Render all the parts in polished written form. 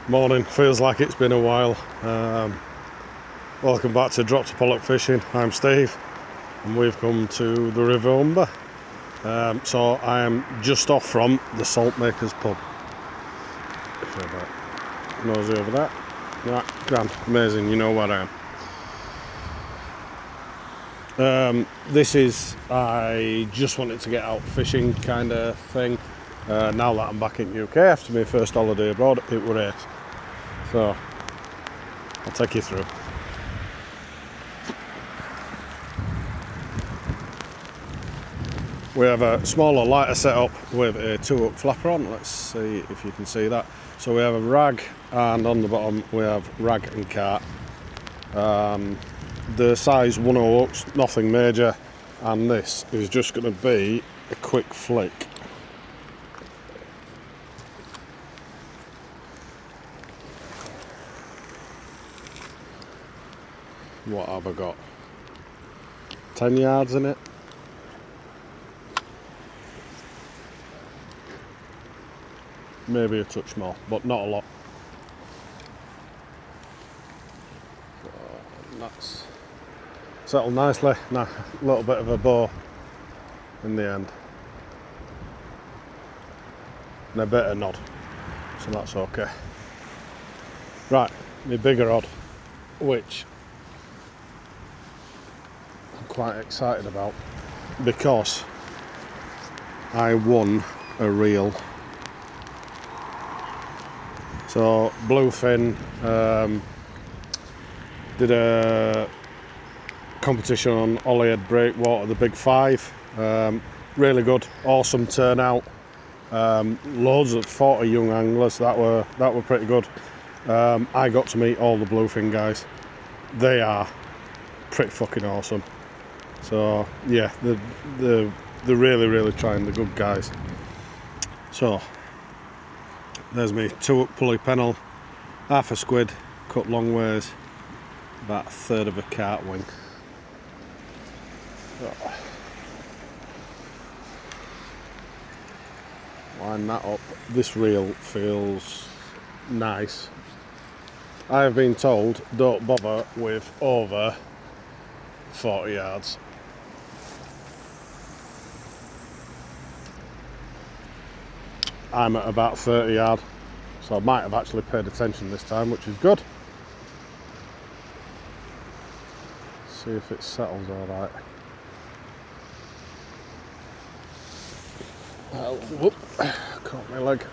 Morning, feels like it's been a while. Welcome back to Dropped A Pollock Fishing. I'm Steve and we've come to the River Humber. So I am just off from the Saltmakers pub. If you're about nosy over there. Right, grand, amazing, you know where I am. This is, I just wanted to get out fishing kind of thing. Now that I'm back in UK after my first holiday abroad, it were ace. So I'll take you through. We have a smaller, lighter setup with a 2-hook flapper on. Let's see if you can see that. So we have a rag, and on the bottom we have rag and cart. The size 1/0 hooks, nothing major, and this is just going to be a quick flick. What have I got? 10 yards in it. Maybe a touch more, but not a lot. So that's settled nicely. Now a little bit of a bow in the end. And a bit of nod. So that's okay. Right, my bigger rod, which I'm quite excited about because I won a reel. So bluefin, did a competition on Olliehead Breakwater, the Big Five. Really good, awesome turnout. Loads of 40 young anglers. That were pretty good. I got to meet all the bluefin guys. They are pretty fucking awesome. So yeah, they're really trying, the good guys. So there's me 2-hook pulley pennel, half a squid, cut long ways, about 1/3 of a cart wing. So, line that up. This reel feels nice. I have been told don't bother with over 40 yards. I'm at about 30 yard, so I might have actually paid attention this time, which is good. See if it settles alright. Oh, whoop, caught my leg.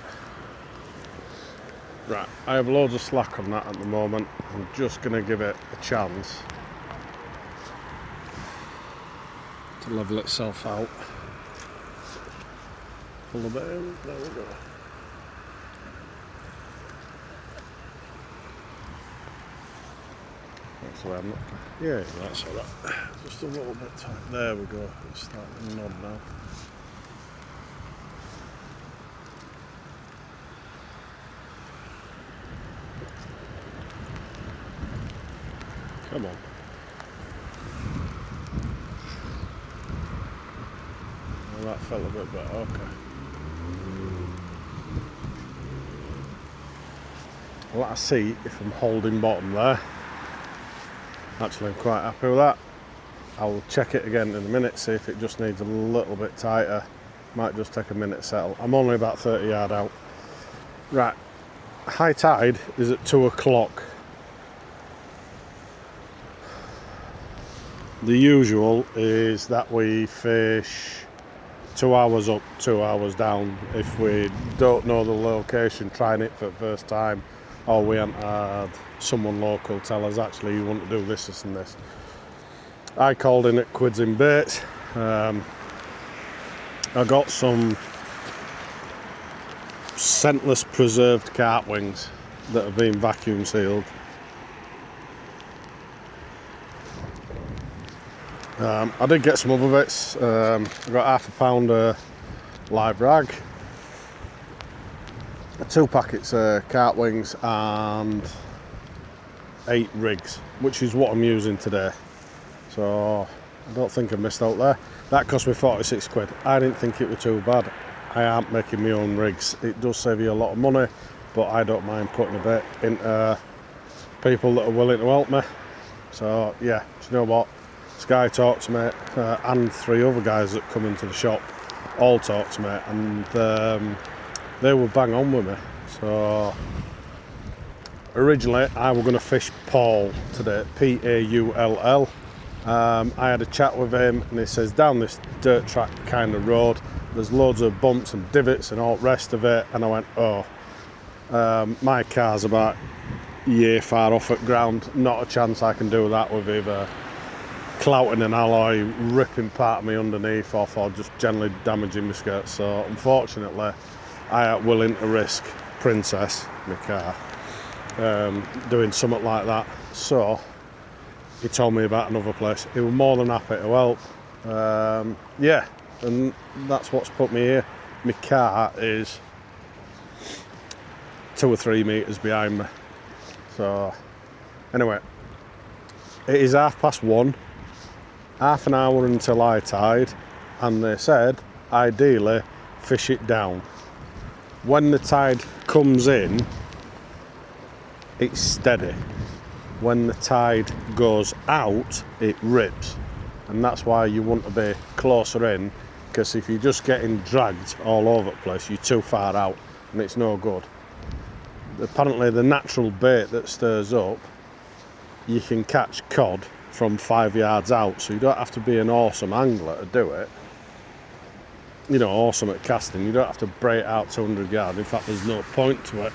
Right, I have loads of slack on that at the moment. I'm just going to give it a chance to level itself out. Pull a bit in, there we go. That's where I'm not. Yeah, that's all right. Just a little bit tight. There we go. It's starting to nod now. Come on. Well, that felt a bit better. Okay. Let's see if I'm holding bottom there. Actually, I'm quite happy with that. I'll check it again in a minute, see if it just needs a little bit tighter. Might just take a minute to settle. I'm only about 30 yard out. Right, high tide is at 2 o'clock. The usual is that we fish 2 hours up, 2 hours down. If we don't know the location, trying it for the first time, or we haven't had someone local tell us, actually you want to do this and this. I called in at Quids in baits. I got some scentless preserved carp wings that have been vacuum sealed. I did get some other bits. I got half a pound of live rag, 2 packets of carp wings and 8 rigs, which is what I'm using today. So I don't think I missed out there. That cost me 46 quid. I didn't think it was too bad. I aren't making my own rigs. It does save you a lot of money. but I don't mind putting a bit into people that are willing to help me. So yeah, do you know what? This guy talked to me, and 3 other guys that come into the shop all talked to me, and they were bang on with me. So originally I was going to fish Paul today, P-A-U-L-L. I had a chat with him, and he says down this dirt track kind of road there's loads of bumps and divots and all the rest of it, and I went, oh, my car's about a year far off at ground, not a chance I can do that with either clouting an alloy, ripping part of me underneath off, or just generally damaging my skirts. So unfortunately I am willing to risk Princess, my car, doing something like that. So he told me about another place. He was more than happy to help. Yeah, and that's what's put me here. My car is 2 or 3 metres behind me. So anyway, it is 1:30, half an hour until high tide, and they said ideally fish it down. When the tide comes in, it's steady. When the tide goes out, it rips, and that's why you want to be closer in, because if you're just getting dragged all over the place, you're too far out and it's no good. Apparently the natural bait that stirs up, you can catch cod from 5 yards out, so you don't have to be an awesome angler to do it. You know, awesome at casting, you don't have to break out 200 yards. In fact, there's no point to it.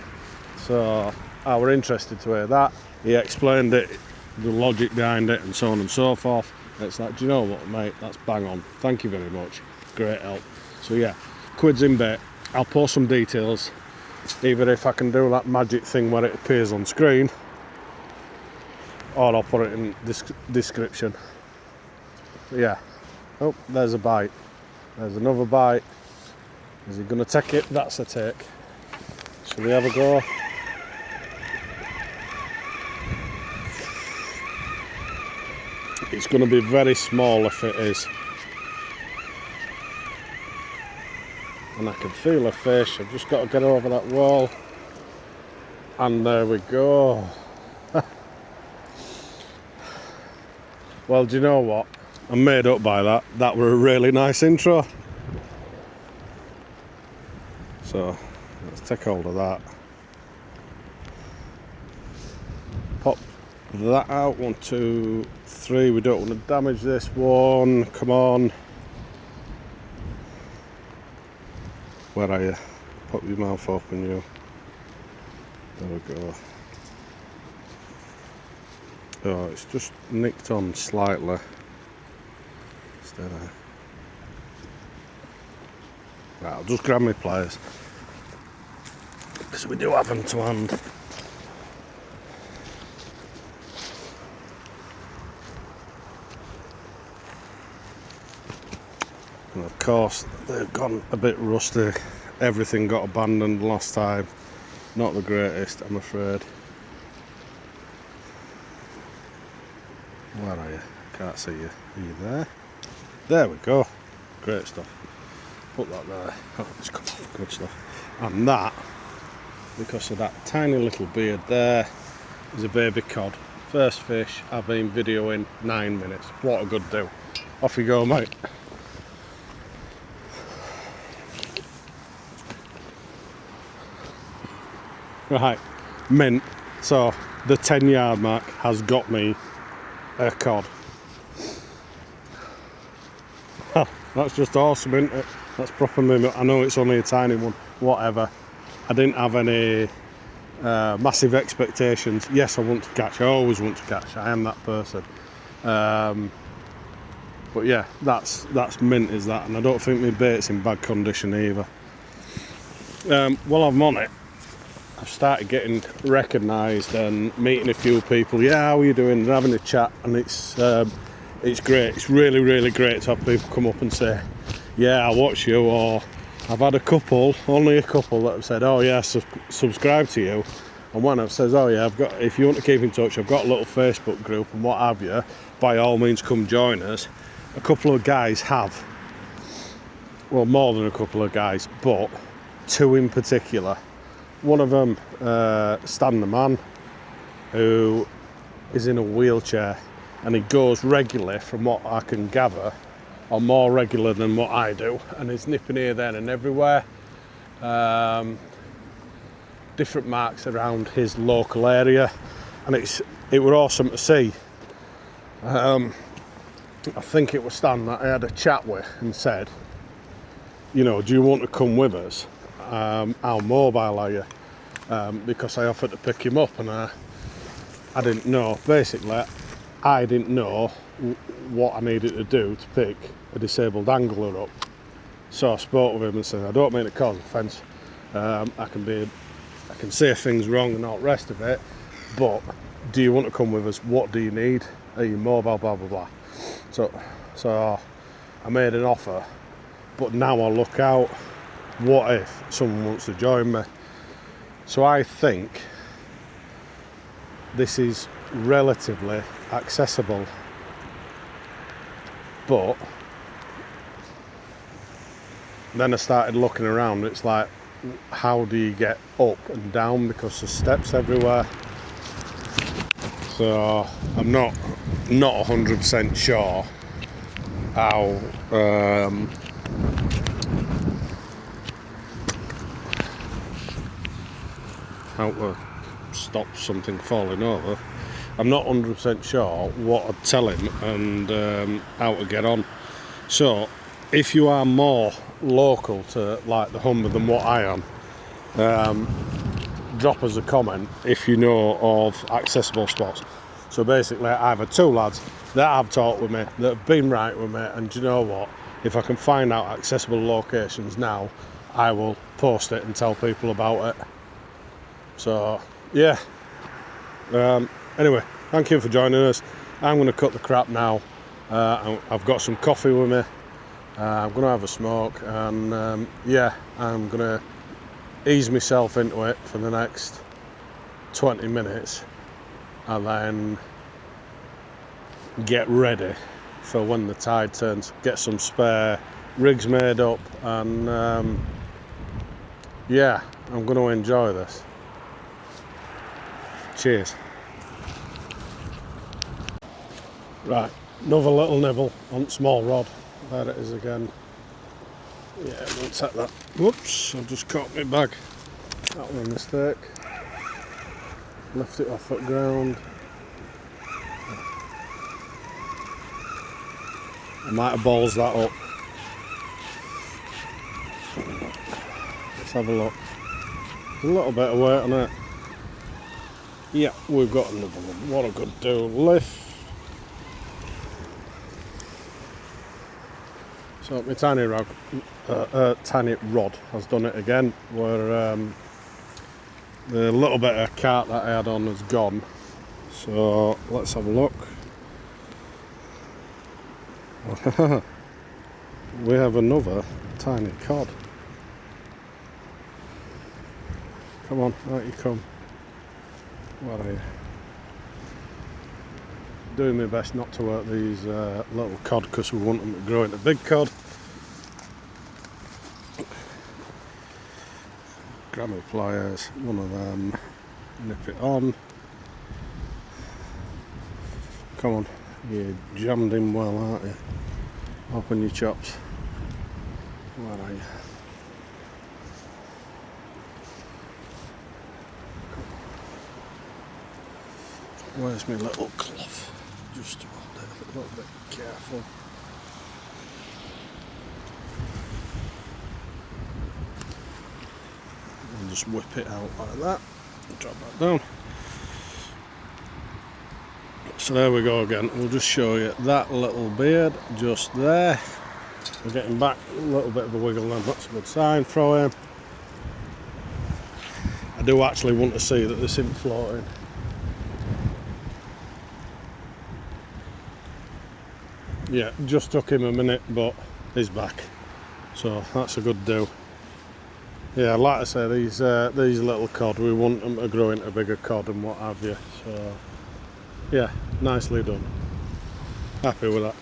So I were interested to hear that. He explained it, the logic behind it, and so on and so forth. It's like, do you know what, mate, that's bang on, thank you very much, great help. So yeah, Quids in bait. I'll post some details, either if I can do that magic thing where it appears on screen, or I'll put it in description. But yeah, oh, there's a bite, there's another bite. Is he going to take it? That's a take. Shall we have a go? It's going to be very small if it is. And I can feel a fish. I've just got to get over that wall. And there we go. Well, do you know what? I'm made up by that. That were a really nice intro. So let's take hold of that. Pop that out. 1, 2, 3. We don't want to damage this one. Come on. Where are you? Pop your mouth open, you. There we go. Oh, it's just nicked on slightly. Stay there. Right, I'll just grab my pliers, because we do have them to hand. And of course, they've gone a bit rusty. Everything got abandoned last time. Not the greatest, I'm afraid. Where are you? Can't see you. Are you there? There we go. Great stuff. Put that there. Oh, it's come off. Good stuff. And that, because of that tiny little beard there, is a baby cod. First fish I've been videoing 9 minutes. What a good do. Off you go, mate. Right, mint. So the 10-yard mark has got me a cod. Oh, that's just awesome, isn't it? That's proper me. I know it's only a tiny one, whatever. I didn't have any massive expectations. Yes, I want to catch. I always want to catch. I am that person. But yeah, that's mint, is that? And I don't think my bait's in bad condition either. While I'm on it, I've started getting recognised and meeting a few people. Yeah, how are you doing? And having a chat, and it's great. It's really, really great to have people come up and say, yeah, I watch you, or I've had only a couple that have said, oh yeah, subscribe to you. And one that says, oh yeah, if you want to keep in touch, I've got a little Facebook group and what have you, by all means come join us. A couple of guys have, well, more than a couple of guys, but 2 in particular One of them, Stan the man, who is in a wheelchair, and he goes regularly, from what I can gather, or more regular than what I do, and he's nipping here, there and everywhere. Different marks around his local area, and it were awesome to see. I think it was Stan that I had a chat with and said, you know, do you want to come with us? How mobile are you? Because I offered to pick him up, and I didn't know. Basically, I didn't know what I needed to do to pick a disabled angler up. So I spoke with him and said, I don't mean to cause offence. I can say things wrong and all the rest of it, but do you want to come with us? What do you need? Are you mobile? Blah blah blah. So I made an offer, but now I look out. What if someone wants to join me? So I think this is relatively accessible, but then I started looking around. It's like, how do you get up and down, because there's steps everywhere? So I'm not 100% sure how to stop something falling over. I'm not 100% sure what I'd tell him and how to get on. So if you are more local to like the Humber than what I am, drop us a comment if you know of accessible spots. So basically, I've had two lads that have talked with me, that have been right with me, and do you know what? If I can find out accessible locations now, I will post it and tell people about it. So yeah. Anyway, thank you for joining us. I'm going to cut the crap now. I've got some coffee with me. I'm going to have a smoke, and yeah, I'm going to ease myself into it for the next 20 minutes and then get ready for when the tide turns, get some spare rigs made up, and yeah, I'm going to enjoy this. Cheers. Right, another little nibble on small rod. There it is again. Yeah, we'll take that. Whoops, I've just caught my bag. That was a mistake. Left it off at ground. I might have balls that up. Let's have a look. A little bit of weight on it. Yeah, we've got another one. What a good do. Lift. So my tiny rod has done it again, where the little bit of cart that I had on has gone. So let's have a look. We have another tiny cod. Come on, out you come. Where are you? Doing my best not to work these little cod, because we want them to grow into big cod. Grab my pliers, one of them, nip it on. Come on, you're jammed in well, aren't you? Open your chops. Where are you? Where's my little cloth? Just to hold it a little bit careful. And just whip it out like that. And drop that down. So there we go again. We'll just show you that little beard just there. We're getting back a little bit of a wiggle then. That's a good sign. Throw him. I do actually want to see that this isn't floating. Yeah, just took him a minute, but he's back. So that's a good do. Yeah, like I say, these little cod, we want them to grow into bigger cod and what have you. So yeah, nicely done. Happy with that.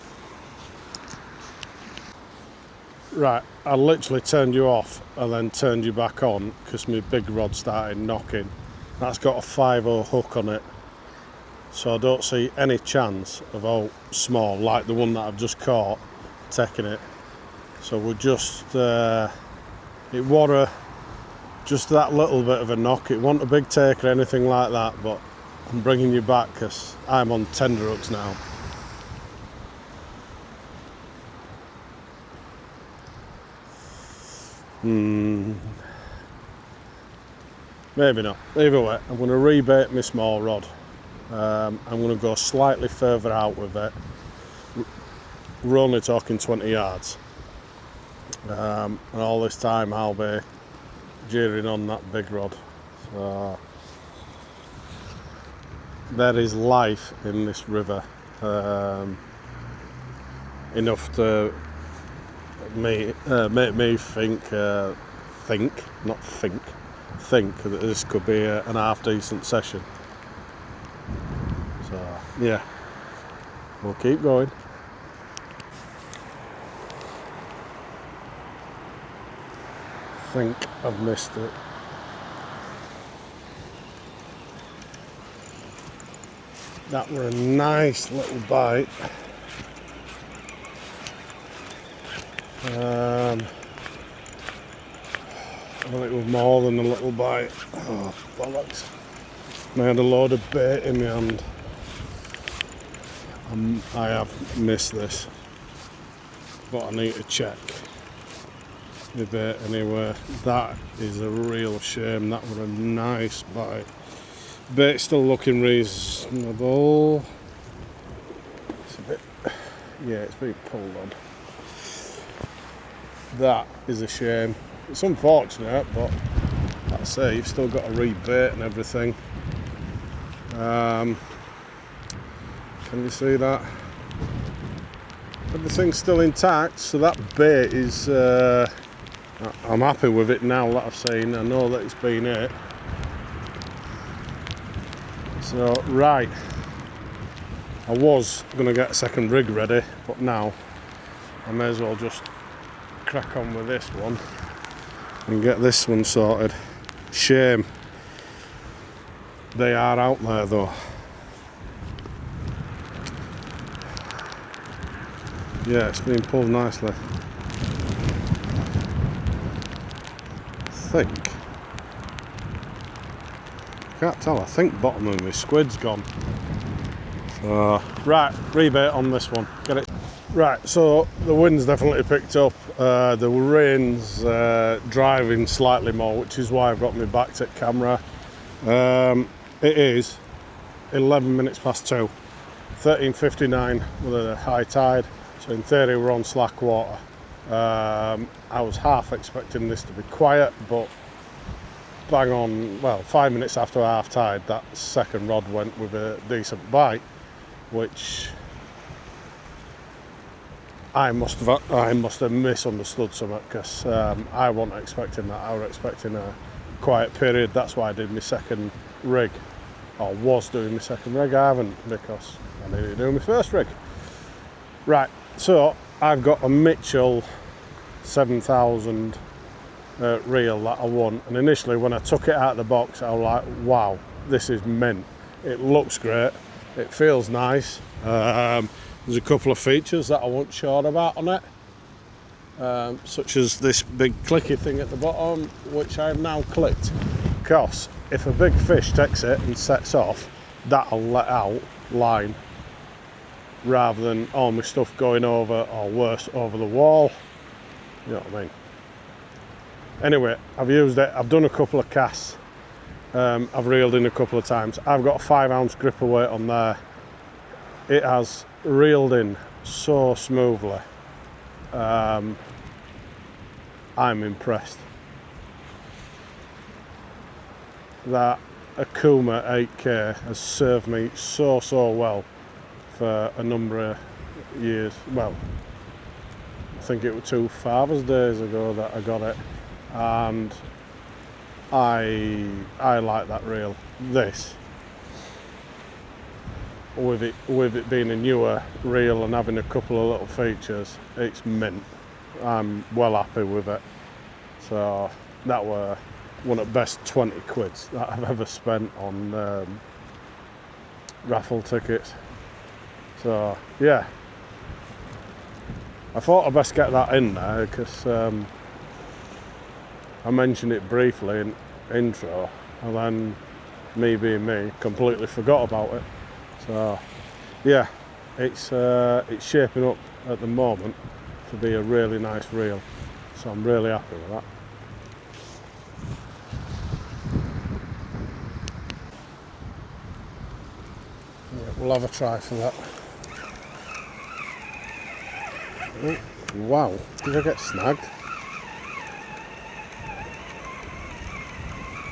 Right, I literally turned you off and then turned you back on because my big rod started knocking. That's got a 5/0 hook on it, so I don't see any chance of how small, like the one that I've just caught, taking it. So we're just, it was just that little bit of a knock. It wasn't a big take or anything like that, but I'm bringing you back because I'm on tender hooks now. Maybe not. Either way, I'm going to rebait my small rod. I'm going to go slightly further out with it. We're only talking 20 yards. And all this time I'll be jeering on that big rod. So there is life in this river. Enough to make me think that this could be an half decent session. So yeah, we'll keep going. I think I've missed it. That were a nice little bite. Well, it was more than a little bite. Oh, bollocks. I had a load of bait in my hand. I have missed this, but I need to check the bait anyway. That is a real shame. That was a nice bite. Bait still looking reasonable. It's a bit, yeah, it's being pulled on. That is a shame. It's unfortunate, but like I say, you've still got to rebait and everything. Can you see that? Everything's still intact, so that bait is, I'm happy with it now that I've seen. I know that it's been it. So, right, I was going to get a second rig ready, but now I may as well just crack on with this one and get this one sorted. Shame. They are out there though. Yeah, it's been pulled nicely. I think. Can't tell, I think bottom of my squid's gone. So, right, rebait on this one. Get it. Right, so the wind's definitely picked up. The rain's driving slightly more, which is why I've got my back to camera. It is 11 minutes past 2, 13:59 with a high tide, so in theory we're on slack water. I was half expecting this to be quiet, but bang on, well, 5 minutes after half tide, that second rod went with a decent bite, which I must have misunderstood something, because I wasn't expecting that. I was expecting a quiet period. That's why I did my second rig, or was doing my second rig. I haven't, because I needed to do my first rig. Right, so I've got a Mitchell 7000 reel that I want, and initially when I took it out of the box I was like, wow, this is mint. It looks great, it feels nice. There's a couple of features that I wasn't sure about on it, such as this big clicky thing at the bottom, which I have now clicked, because if a big fish takes it and sets off, that'll let out line rather than all my stuff going over, or worse, over the wall. You know what I mean? Anyway, I've used it, I've done a couple of casts, I've reeled in a couple of times. I've got a 5-ounce gripper weight on there. It has reeled in so smoothly. I'm impressed. That Akuma 8K has served me so well for a number of years. Well, I think it was 2 Father's Days ago that I got it, and I like that reel. This, with it being a newer reel and having a couple of little features, it's mint. I'm well happy with it. So that were one of the best 20 quids that I've ever spent on raffle tickets. So yeah, I thought I'd best get that in there because I mentioned it briefly in intro, and then me being me, completely forgot about it. So yeah, it's shaping up at the moment to be a really nice reel. So I'm really happy with that. Yeah, we'll have a try for that. Oh, wow, did I get snagged?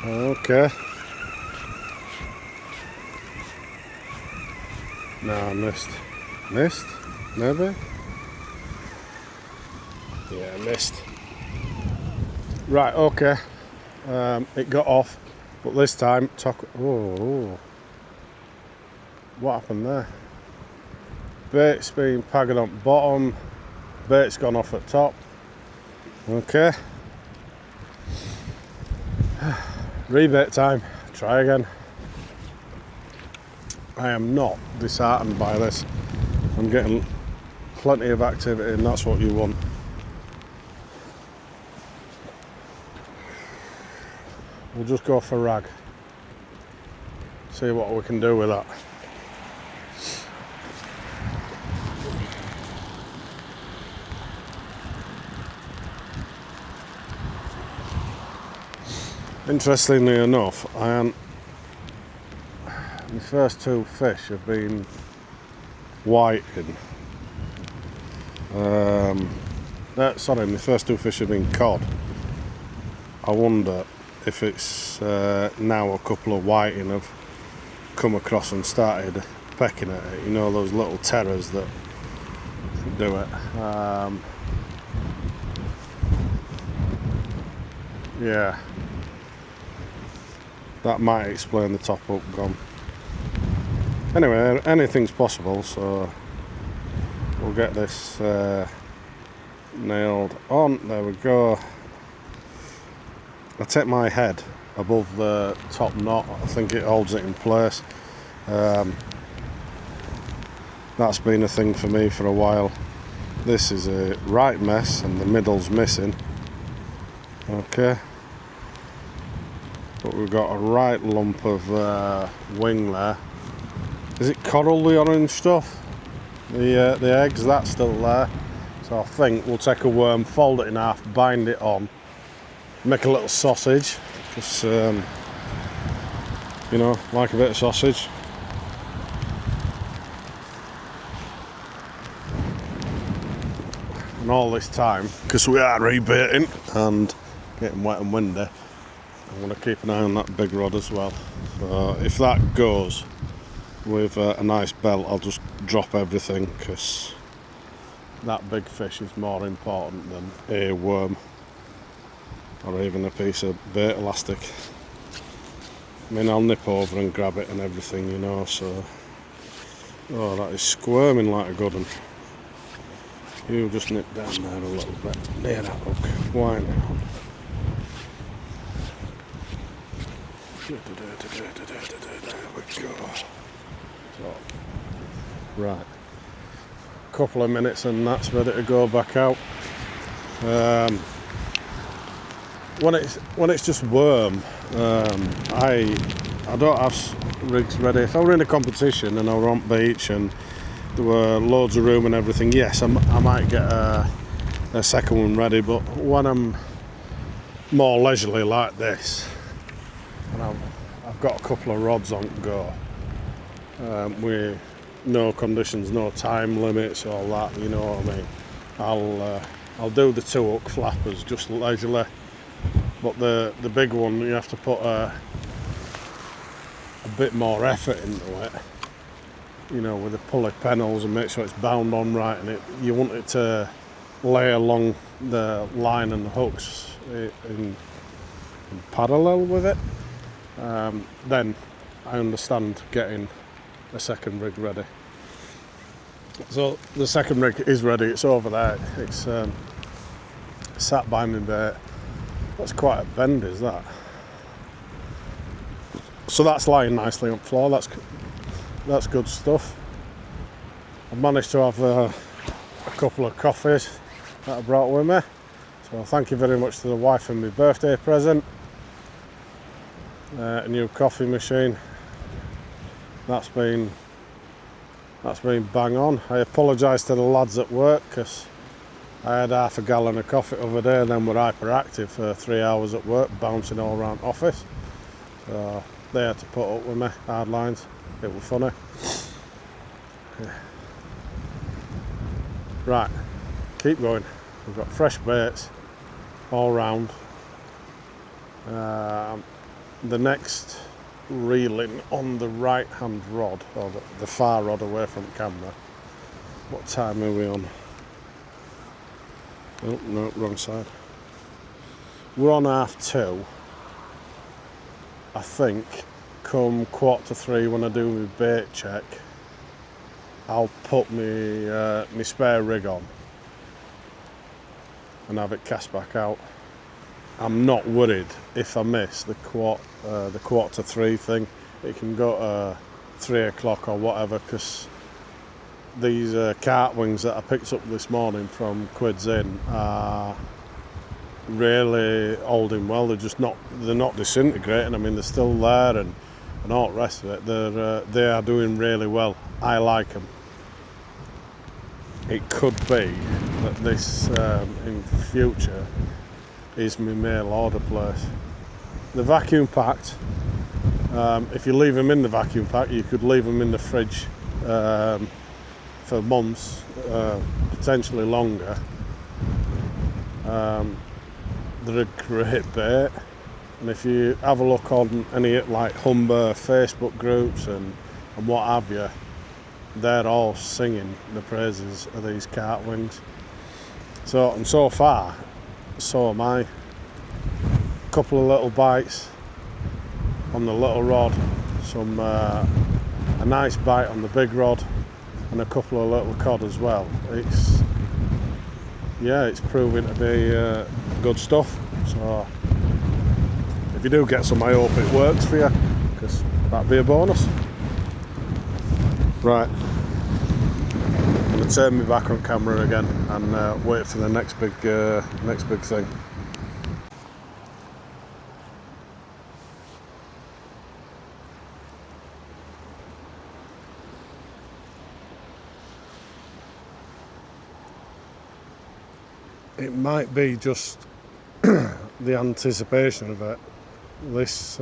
Okay. No, I missed. Missed? Maybe? Yeah, I missed. Right, okay. It got off, but this time, oh. What happened there? Bait's been pagged on bottom, bait's gone off at top. Okay. Rebait time, try again. I am not disheartened by this. I'm getting plenty of activity, and that's what you want. We'll just go for rag. See what we can do with that. Interestingly enough, my first two fish have been whiting. Sorry, my first two fish have been cod. I wonder if it's now a couple of whiting have come across and started pecking at it. You know, those little terrors that do it. Yeah, that might explain the top hook gone. Anyway, anything's possible, so we'll get this nailed on. There we go. I take my head above the top knot. I think it holds it in place. That's been a thing for me for a while. This is a right mess and the middle's missing. Okay. But we've got a right lump of wing there. Is it coral, the orange stuff? The eggs, that's still there. So I think we'll take a worm, fold it in half, bind it on, make a little sausage. Just, you know, like a bit of sausage. And all this time, because we are rebaiting and getting wet and windy, I'm going to keep an eye on that big rod as well. So if that goes with a nice belt, I'll just drop everything, because that big fish is more important than a worm or even a piece of bait elastic. I mean, I'll nip over and grab it and everything, you know, so... Oh, that is squirming like a good one. You just nip down there a little bit, near that hook, wind it on. There we go. So, right, couple of minutes and that's ready to go back out. When it's just worm, I don't have rigs ready. If I were in a competition and I were on beach and there were loads of room and everything, yes, I might get a second one ready. But when I'm more leisurely like this, and I've got a couple of rods on go, with no conditions, no time limits, all that, you know what I mean. I'll do the 2 hook flappers just leisurely, but the big one, you have to put a bit more effort into it, you know, with the pulley pennels, and make sure it's bound on right, and you want it to lay along the line and the hooks in parallel with it. Then I understand getting a second rig ready. So the second rig is ready, it's over there. It's sat by my bait. That's quite a bend, is that? So that's lying nicely on the floor. That's good stuff. I've managed to have a couple of coffees that I brought with me. So thank you very much to the wife and my birthday present. A new coffee machine. That's been bang on. I apologise to the lads at work because I had half a gallon of coffee the other day and then were hyperactive for 3 hours at work, bouncing all around the office. So they had to put up with me, hard lines. It was funny. Yeah. Right, keep going. We've got fresh baits all round. The next reeling on the right hand rod, or the far rod away from the camera. What time are we on? Oh no, wrong side. We're on 2:30. I think come 2:45 when I do my bait check, I'll put my spare rig on and have it cast back out. I'm not worried if I miss the 2:45 thing. It can go to 3 o'clock or whatever, because these cart wings that I picked up this morning from Quids in are really holding well. They're not disintegrating. I mean, they're still there and all the rest of it. They are doing really well. I like them. It could be that this in future is my mail order place. The vacuum packed, if you leave them in the vacuum pack, you could leave them in the fridge for months, potentially longer. They're a great bait, and if you have a look on any like Humber Facebook groups and what have you, they're all singing the praises of these cart wings. And so far, so am I. Couple of little bites on the little rod, a nice bite on the big rod, and a couple of little cod as well. It's proving to be good stuff. So if you do get some, I hope it works for you, because that'd be a bonus. Right, I'm going to turn me back on camera again and wait for the next big thing. It might be just the anticipation of it. This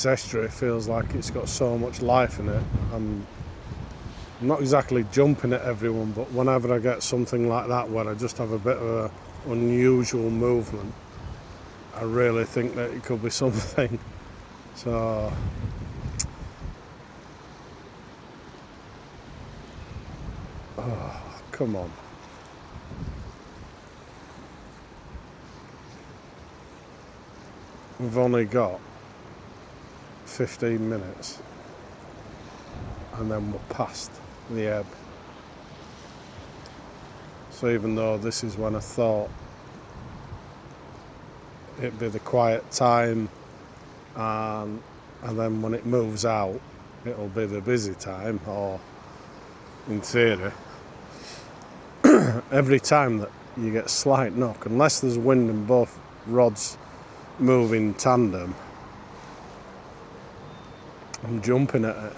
estuary feels like it's got so much life in it. I'm not exactly jumping at everyone, but whenever I get something like that where I just have a bit of an unusual movement, I really think that it could be something. So come on. We've only got 15 minutes and then we're past the ebb. So even though this is when I thought it'd be the quiet time, and then when it moves out it'll be the busy time, or in theory, every time that you get slight knock, unless there's wind and both rods move in tandem, I'm jumping at it.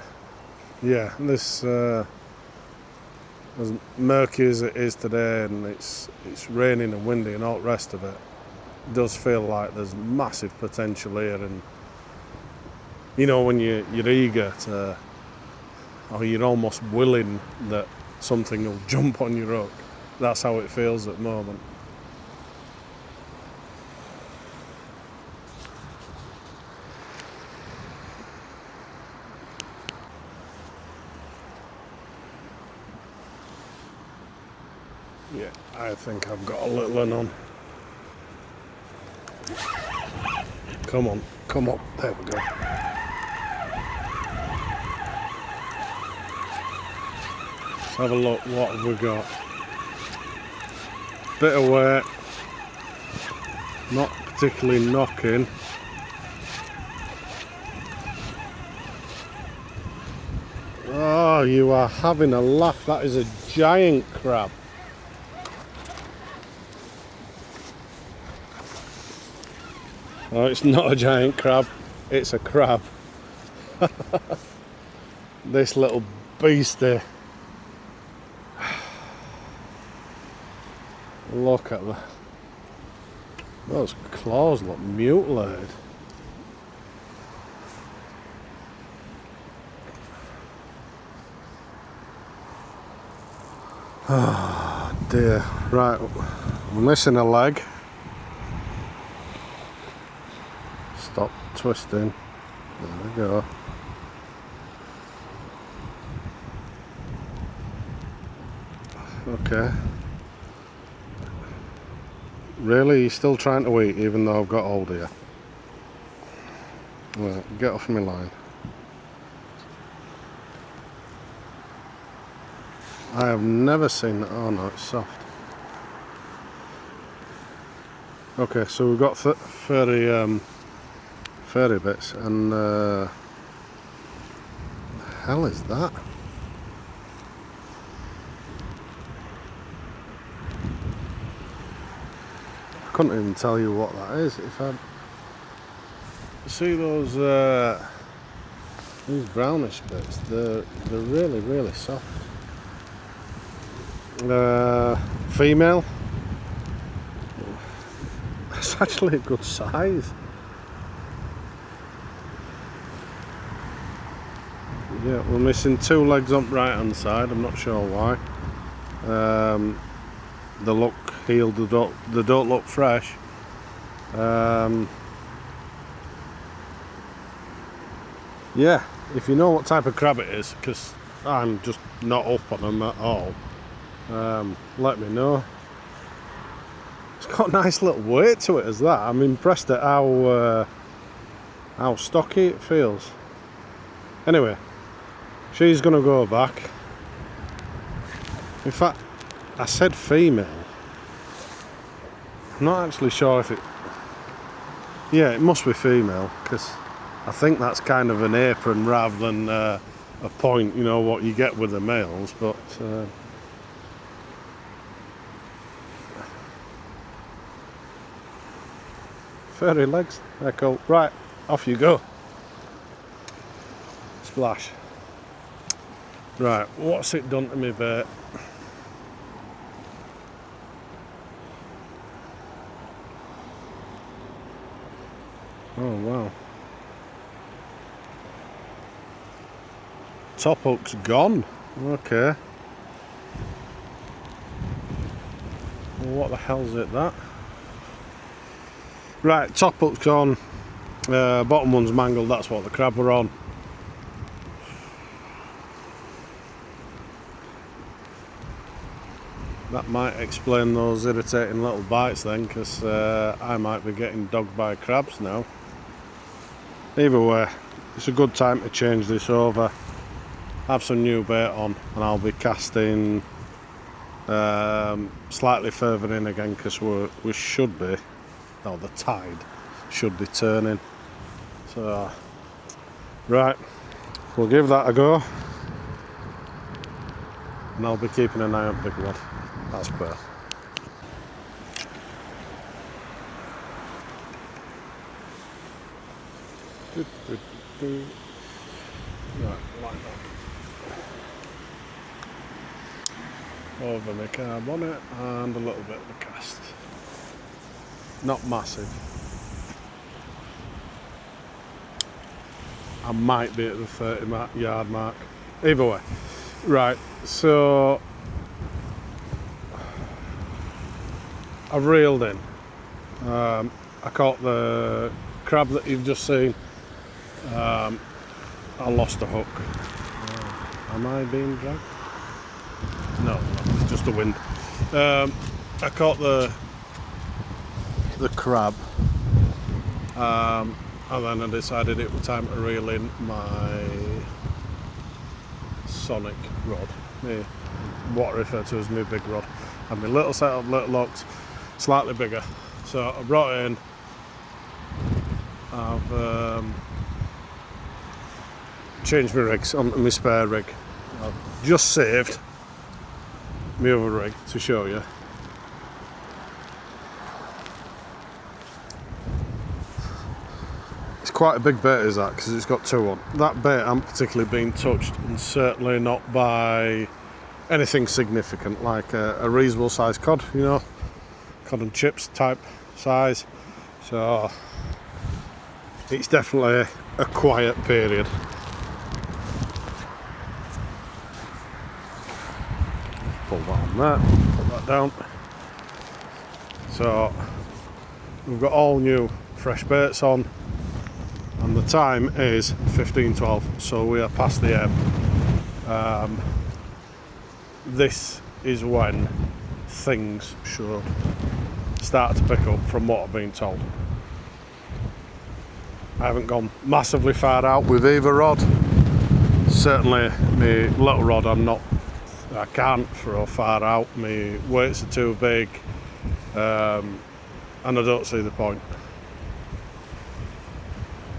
Yeah, this as murky as it is today, and it's raining and windy and all the rest of it, it does feel like there's massive potential here. And you know, when you're eager to, or you're almost willing that something will jump on your hook, that's how it feels at the moment. Yeah, I think I've got a little one on. Come on, come on, there we go. Let's have a look, what have we got? bit of weight, not particularly knocking. Oh, you are having a laugh. That is a giant crab. Oh, it's not a giant crab, it's a crab. This little beastie. Look at that. Those claws look mutilated. Oh dear. Right, we're missing a leg. Stop twisting. There we go. Okay. Really? You're still trying to eat even though I've got hold of you? Right, get off my line. I have never seen that. Oh no, it's soft. Okay, so we've got furry bits, and the hell is that? I couldn't even tell you what that is. If I see those these brownish bits, they're really soft. Female. It's actually a good size. Yeah, we're missing two legs on right hand side. I'm not sure why. They look healed. They don't look fresh. Yeah, if you know what type of crab it is, because I'm just not up on them at all, let me know. It's got a nice little weight to it as that. I'm impressed at how stocky it feels. Anyway, she's gonna go back. In fact, I said female. I'm not actually sure if it... Yeah, it must be female, because I think that's kind of an apron rather than a point, you know, what you get with the males, but... furry legs, they're cool. Right, off you go. Splash. Right, what's it done to me, bait? Oh wow. Top hook's gone. Okay. Well, what the hell's it that? Right, top hook's gone. Bottom one's mangled, that's what the crab were on. That might explain those irritating little bites then, because I might be getting dogged by crabs now. Either way, it's a good time to change this over, have some new bait on, and I'll be casting slightly further in again, because we should be, no, the tide should be turning. So, right, we'll give that a go, and I'll be keeping an eye on big rod. That's better. Right, like that. Over my carb on it, and a little bit of a cast. Not massive. I might be at the 30-yard mark. Either way. Right, so I've reeled in. I caught the crab that you've just seen. I lost a hook. Am I being dragged? No, it's just the wind. I caught the crab, and then I decided it was time to reel in my sonic rod, what I refer to as my big rod. and my little setup, little looks, slightly bigger. So I brought it in. I've changed my rigs onto my spare rig. I've just saved my other rig to show you. It's quite a big bait, is that, because it's got two on. That bait hasn't particularly been touched, and certainly not by anything significant, like a reasonable sized cod, you know, cod and chips type size. So it's definitely a quiet period. Pull that on there, put that down. So we've got all new fresh baits on, and the time is 15:12, so we are past the ebb. This is when things should start to pick up, from what I've been told. I haven't gone massively far out with either rod. Certainly my little rod I can't throw far out. My weights are too big, and I don't see the point.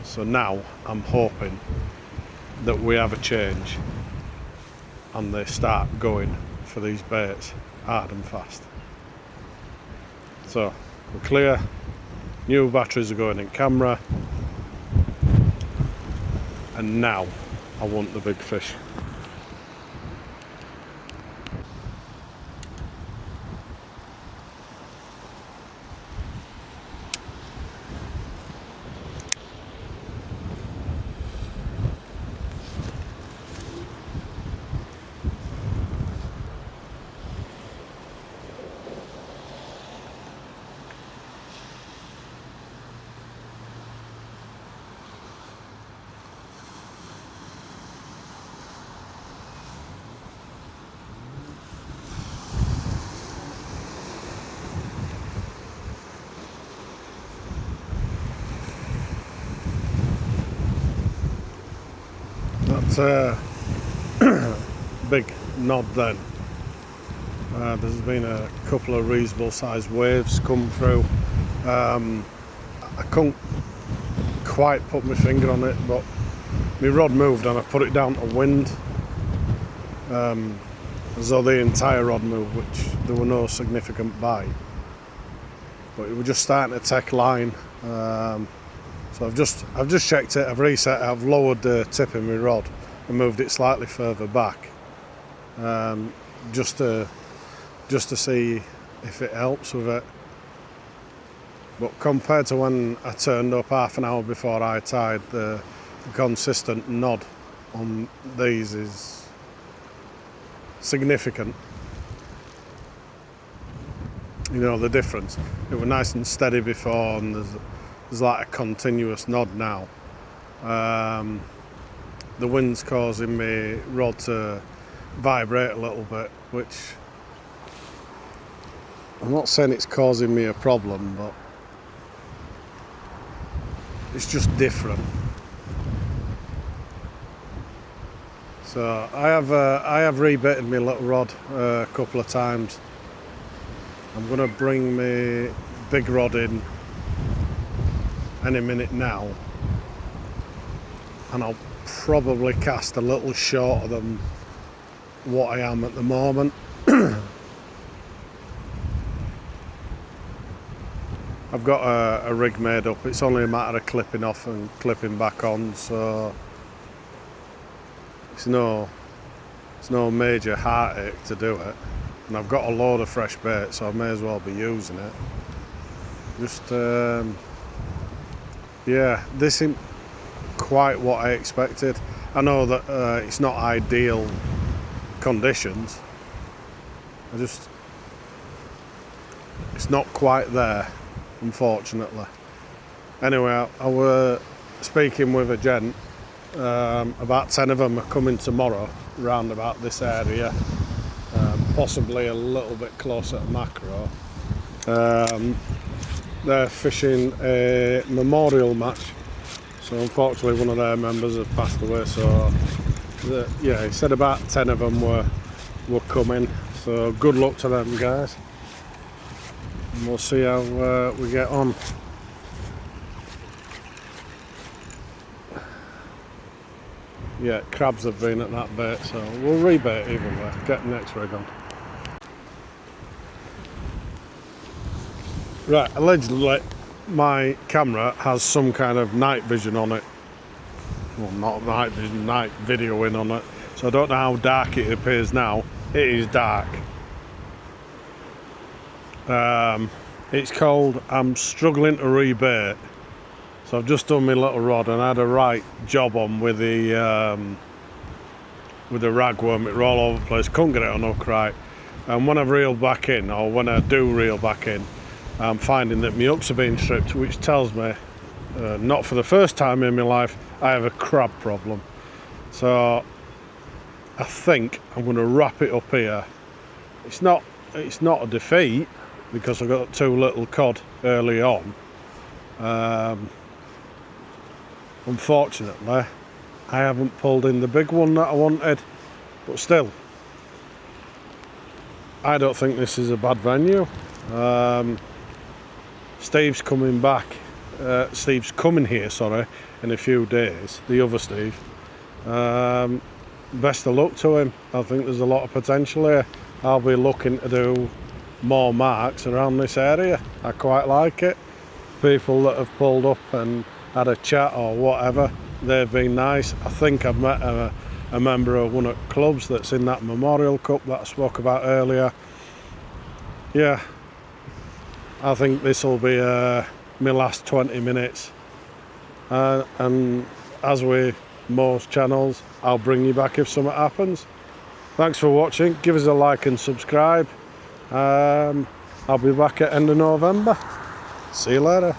So now I'm hoping that we have a change and they start going for these baits hard and fast. So we're clear, new batteries are going in camera, and now I want the big fish. That's a big nod then. There's been a couple of reasonable sized waves come through. I couldn't quite put my finger on it, but my rod moved and I put it down to wind, as though the entire rod moved, which there were no significant bite, but it was just starting to take line. So I've just checked it, I've reset it, I've lowered the tip of my rod and moved it slightly further back, just to see if it helps with it. But compared to when I turned up half an hour before I tied, the consistent nod on these is significant. You know the difference. It was nice and steady before, and there's like a continuous nod now. The wind's causing my rod to vibrate a little bit, which I'm not saying it's causing me a problem, but it's just different. So I have rebaited my little rod a couple of times. I'm going to bring my big rod in any minute now, and I'll probably cast a little shorter than what I am at the moment. I've got a rig made up. It's only a matter of clipping off and clipping back on, so it's no major heartache to do it. And I've got a load of fresh bait, so I may as well be using it. Just yeah, this isn't quite what I expected. I know that it's not ideal conditions. It's not quite there, unfortunately. Anyway, I were speaking with a gent. About 10 of them are coming tomorrow round about this area, possibly a little bit closer to macro. They're fishing a memorial match, so unfortunately one of their members has passed away. So yeah, he said about 10 of them were coming. So good luck to them guys, and we'll see how we get on. Yeah, crabs have been at that bait, so we'll rebait either way, get the next rig on. Right, allegedly my camera has some kind of night vision on it. Well, not night vision, night videoing on it. So I don't know how dark it appears now. It is dark. It's called I'm Struggling to Rebait. So I've just done my little rod and I had a right job on with the ragworm. It were all over the place, couldn't get it on hook right. And when I've reeled back in, or when I do reel back in, I'm finding that my hooks are being stripped, which tells me, not for the first time in my life, I have a crab problem. So I think I'm going to wrap it up here. It's not a defeat because I got too little cod early on. Unfortunately, I haven't pulled in the big one that I wanted, but still, I don't think this is a bad venue. Steve's coming back. Steve's coming here, sorry, in a few days. The other Steve. Best of luck to him. I think there's a lot of potential here. I'll be looking to do more marks around this area. I quite like it. People that have pulled up and had a chat or whatever, they've been nice. I think I've met a member of one of the clubs that's in that Memorial Cup that I spoke about earlier. Yeah, I think this will be my last 20 minutes. And as with most channels, I'll bring you back if something happens. Thanks for watching. Give us a like and subscribe. I'll be back at end of November. See you later.